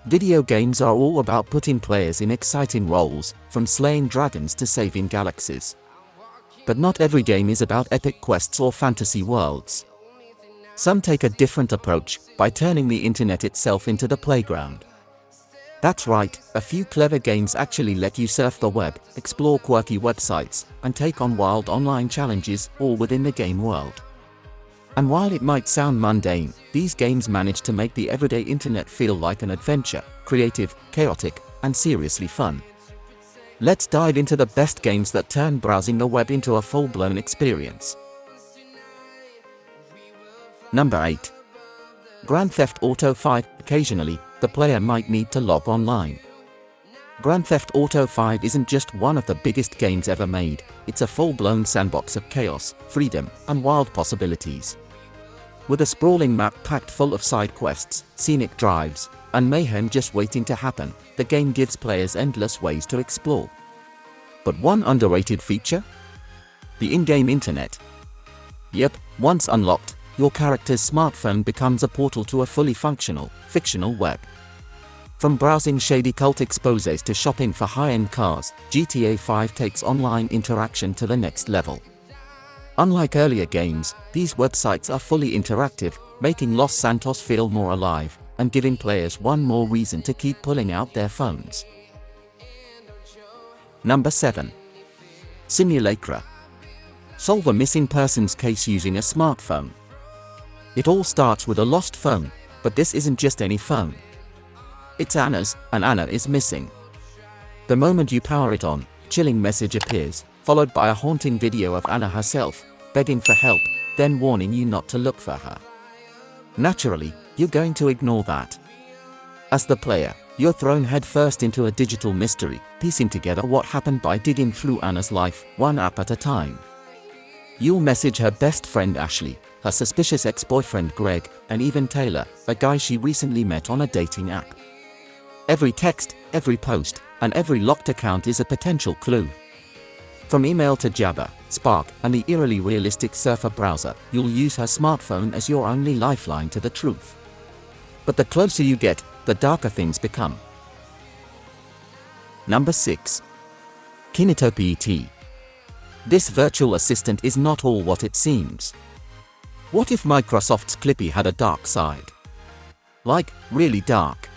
Video games are all about putting players in exciting roles, from slaying dragons to saving galaxies. But not every game is about epic quests or fantasy worlds. Some take a different approach, by turning the internet itself into the playground. That's right, a few clever games actually let you surf the web, explore quirky websites, and take on wild online challenges, all within the game world. And while it might sound mundane, these games manage to make the everyday internet feel like an adventure, creative, chaotic, and seriously fun. Let's dive into the best games that turn browsing the web into a full-blown experience. Number 8. Grand Theft Auto 5. Occasionally, the player might need to log online. Grand Theft Auto 5 isn't just one of the biggest games ever made, it's a full-blown sandbox of chaos, freedom, and wild possibilities. With a sprawling map packed full of side quests, scenic drives, and mayhem just waiting to happen, the game gives players endless ways to explore. But one underrated feature? The in-game internet. Yep, once unlocked, your character's smartphone becomes a portal to a fully functional, fictional web. From browsing shady cult exposés to shopping for high-end cars, GTA 5 takes online interaction to the next level. Unlike earlier games, these websites are fully interactive, making Los Santos feel more alive, and giving players one more reason to keep pulling out their phones. Number 7. Simulacra. Solve a missing persons case using a smartphone. It all starts with a lost phone, but this isn't just any phone. It's Anna's, and Anna is missing. The moment you power it on, a chilling message appears, followed by a haunting video of Anna herself, begging for help, then warning you not to look for her. Naturally, you're going to ignore that. As the player, you're thrown headfirst into a digital mystery, piecing together what happened by digging through Anna's life, one app at a time. You'll message her best friend Ashley, her suspicious ex-boyfriend Greg, and even Taylor, a guy she recently met on a dating app. Every text, every post, and every locked account is a potential clue. From email to Jabber, Spark, and the eerily realistic Surfer browser, you'll use her smartphone as your only lifeline to the truth. But the closer you get, the darker things become. Number 6. TubeBuddy. This virtual assistant is not all what it seems. What if Microsoft's Clippy had a dark side? Like, really dark.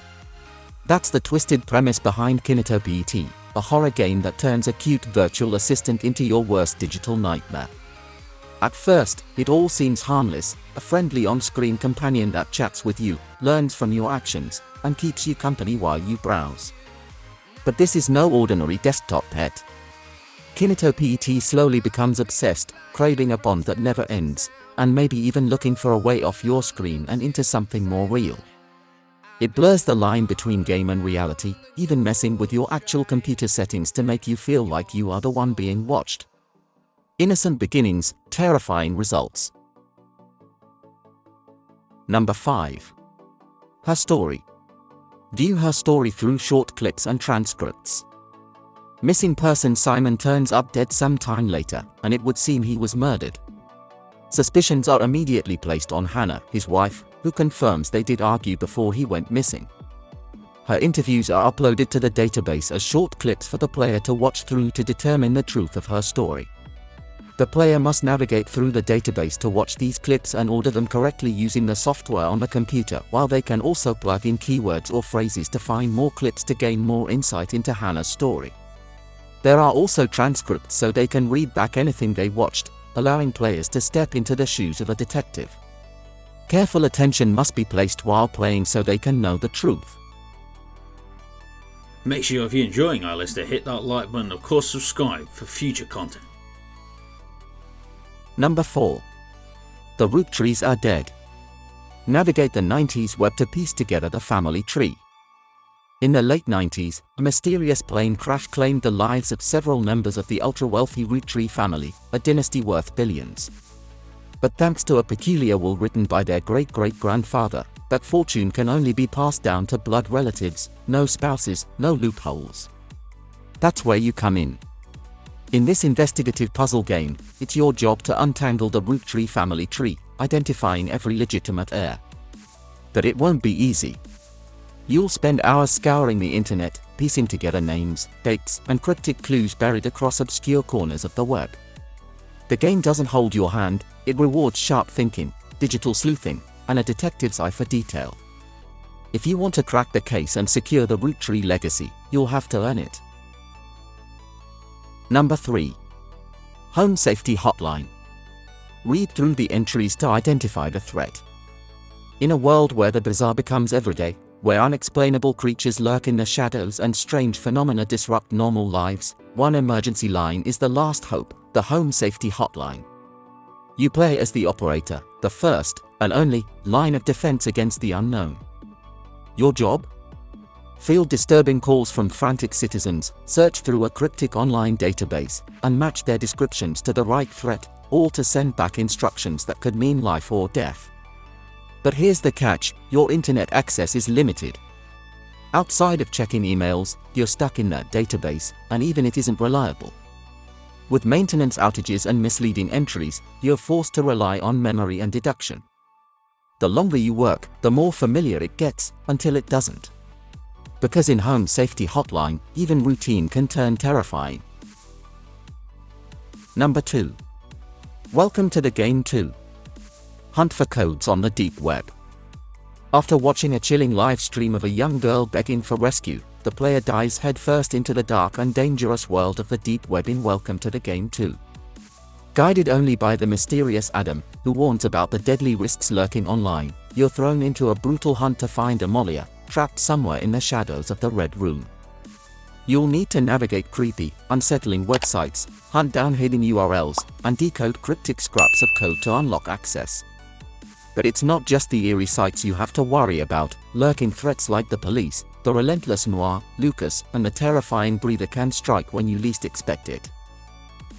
That's the twisted premise behind TubeBuddy, a horror game that turns a cute virtual assistant into your worst digital nightmare. At first, it all seems harmless, a friendly on-screen companion that chats with you, learns from your actions, and keeps you company while you browse. But this is no ordinary desktop pet. TubeBuddy slowly becomes obsessed, craving a bond that never ends, and maybe even looking for a way off your screen and into something more real. It blurs the line between game and reality, even messing with your actual computer settings to make you feel like you are the one being watched. Innocent beginnings, terrifying results. Number 5. Her story. View her story through short clips and transcripts. Missing person Simon turns up dead some time later, and it would seem he was murdered. Suspicions are immediately placed on Hannah, his wife, who confirms they did argue before he went missing. Her interviews are uploaded to the database as short clips for the player to watch through to determine the truth of her story. The player must navigate through the database to watch these clips and order them correctly using the software on the computer, while they can also plug in keywords or phrases to find more clips to gain more insight into Hannah's story. There are also transcripts so they can read back anything they watched, allowing players to step into the shoes of a detective. Careful attention must be placed while playing so they can know the truth. Make sure if you're enjoying our list to hit that like button and of course subscribe for future content. Number 4. The root trees are dead. Navigate the 90s web to piece together the family tree. In the late 90s, a mysterious plane crash claimed the lives of several members of the ultra-wealthy root tree family, a dynasty worth billions. But thanks to a peculiar will written by their great-great-grandfather, that fortune can only be passed down to blood relatives, no spouses, no loopholes. That's where you come in. In this investigative puzzle game, it's your job to untangle the root tree family tree, identifying every legitimate heir. But it won't be easy. You'll spend hours scouring the internet, piecing together names, dates, and cryptic clues buried across obscure corners of the web. The game doesn't hold your hand, it rewards sharp thinking, digital sleuthing, and a detective's eye for detail. If you want to crack the case and secure the root tree legacy, you'll have to earn it. Number 3. Home Safety Hotline. Read through the entries to identify the threat. In a world where the bizarre becomes everyday, where unexplainable creatures lurk in the shadows and strange phenomena disrupt normal lives, one emergency line is the last hope, the Home Safety Hotline. You play as the operator, the first, and only, line of defense against the unknown. Your job? Field disturbing calls from frantic citizens, search through a cryptic online database, and match their descriptions to the right threat, all to send back instructions that could mean life or death. But here's the catch, your internet access is limited. Outside of checking emails, you're stuck in that database, and even it isn't reliable. With maintenance outages and misleading entries, you're forced to rely on memory and deduction. The longer you work, the more familiar it gets, until it doesn't. Because in Home Safety Hotline, even routine can turn terrifying. Number 2. Welcome to the game 2. Hunt for codes on the deep web. After watching a chilling live stream of a young girl begging for rescue, the player dives headfirst into the dark and dangerous world of the deep web in Welcome to the Game 2. Guided only by the mysterious Adam, who warns about the deadly risks lurking online, you're thrown into a brutal hunt to find Amalia, trapped somewhere in the shadows of the Red Room. You'll need to navigate creepy, unsettling websites, hunt down hidden URLs, and decode cryptic scraps of code to unlock access. But it's not just the eerie sights you have to worry about, lurking threats like the police, the relentless Noir, Lucas, and the terrifying Breather can strike when you least expect it.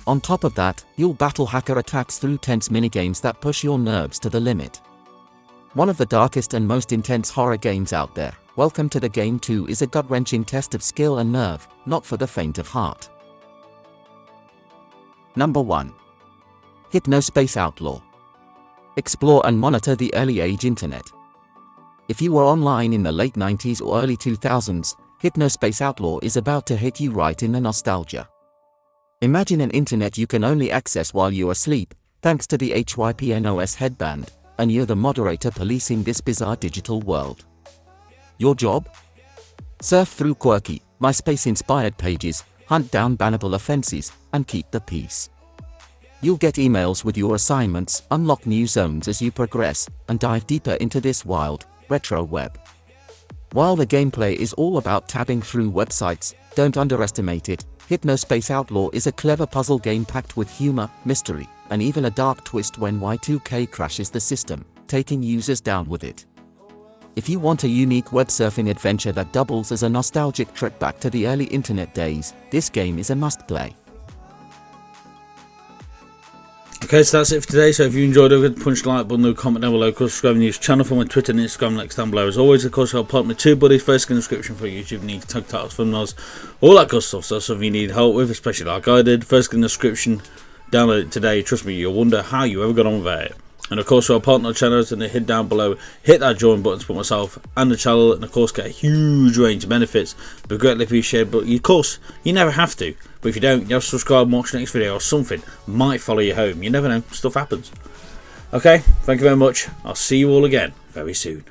On top of that, you'll battle hacker attacks through tense minigames that push your nerves to the limit. One of the darkest and most intense horror games out there, Welcome to the Game 2 is a gut-wrenching test of skill and nerve, not for the faint of heart. Number 1. Hypnospace Outlaw. Explore and monitor the early age internet. If you were online in the late 90s or early 2000s, Hypnospace Outlaw is about to hit you right in the nostalgia. Imagine an internet you can only access while you're asleep, thanks to the HYPNOS headband, and you're the moderator policing this bizarre digital world. Your job? Surf through quirky, MySpace-inspired pages, hunt down bannable offenses, and keep the peace. You'll get emails with your assignments, unlock new zones as you progress, and dive deeper into this wild, retro web. While the gameplay is all about tabbing through websites, don't underestimate it. Hypnospace Outlaw is a clever puzzle game packed with humor, mystery, and even a dark twist when Y2K crashes the system, taking users down with it. If you want a unique web surfing adventure that doubles as a nostalgic trip back to the early internet days, this game is a must-play. Okay, so that's it for today. So if you enjoyed it, punch the like button, comment down below, subscribe to the news channel for my Twitter and Instagram links down below. As always, of course, I'll put my TubeBuddy first in the description for YouTube needs, tag titles, thumbnails, all that good stuff. So if you need help with, especially like I did, first in the description, download it today. Trust me, you'll wonder how you ever got on without it. And of course, our partner channels, and they hit down below, hit that join button to put myself and the channel, and of course get a huge range of benefits. But greatly appreciated. But of course, you never have to. But if you don't, you have to subscribe and watch the next video, or something might follow you home. You never know, stuff happens. Okay, thank you very much. I'll see you all again very soon.